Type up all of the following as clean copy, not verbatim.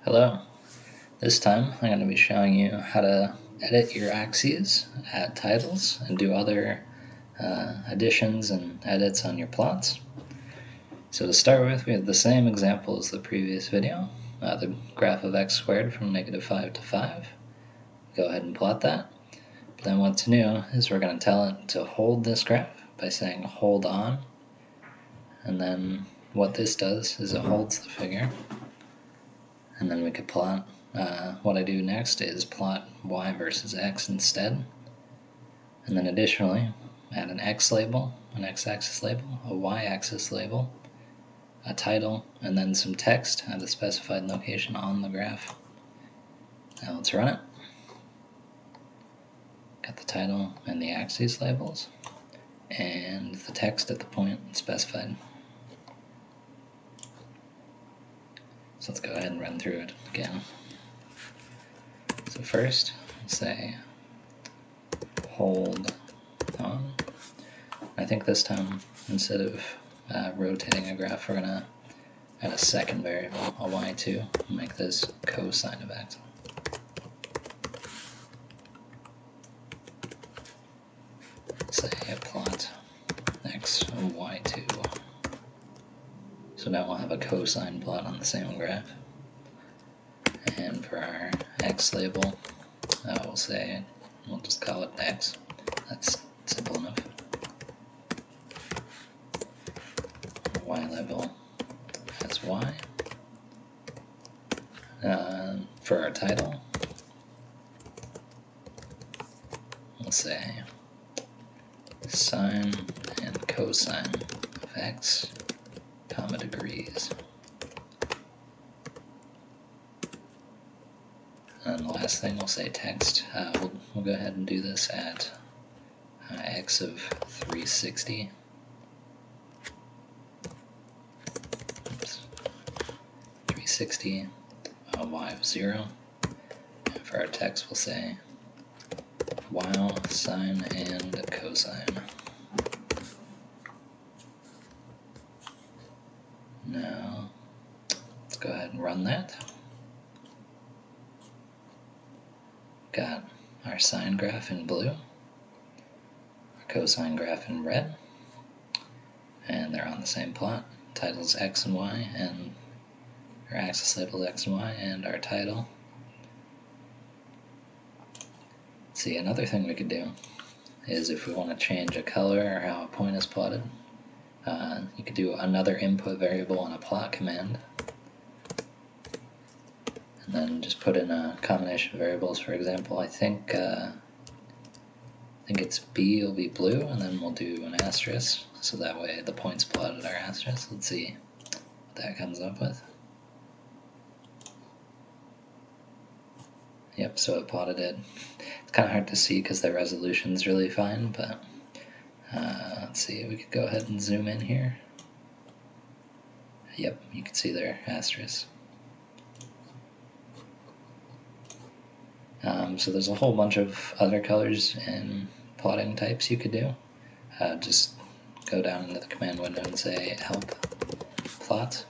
Hello. This time I'm going to be showing you how to edit your axes, add titles, and do other additions and edits on your plots. So to start with, we have the same example as the previous video, the graph of x squared from -5 to 5. Go ahead and plot that. But then what's new is we're going to tell it to hold this graph by saying hold on. And then what this does is it holds the figure. And then we could plot. What I do next is plot y versus x instead. And then additionally, add an x label, an x-axis label, a y-axis label, a title, and then some text at the specified location on the graph. Now let's run it. Got the title and the axes labels, and the text at the point specified. So let's go ahead and run through it again. So first, say hold on. I think this time, instead of rotating a graph, we're going to add a second variable, a y2, and make this cosine of x. Say plot x and y2. So now we'll have a cosine plot on the same graph. And for our x label, we'll just call it x. That's simple enough. Y label as y. For our title, we'll say sine and cosine of x, comma degrees. And the last thing we'll say text. We'll go ahead and do this at x of 360. Oops. 360, y of 0. And for our text we'll say while sine and cosine. Now let's go ahead and run that. Got our sine graph in blue, our cosine graph in red, and they're on the same plot. Title's x and y, and our axis label is x and y, and our title. See, another thing we could do is if we want to change a color or how a point is plotted, you could do another input variable on a plot command, and then just put in a combination of variables. For example, I think it's B will be blue, and then we'll do an asterisk, so that way the points plotted are asterisk. Let's see what that comes up with. Yep, so it plotted it. It's kind of hard to see because the resolution's really fine, but let's see, we could go ahead and zoom in here. Yep, you can see there, asterisk. So there's a whole bunch of other colors and plotting types you could do. Just go down into the command window and say help plot,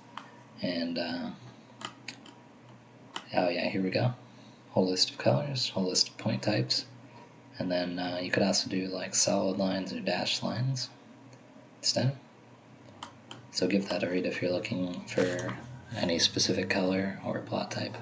and oh yeah, here we go. Whole list of colors, whole list of point types, and then you could also do like solid lines or dashed lines instead. So give that a read if you're looking for any specific color or plot type.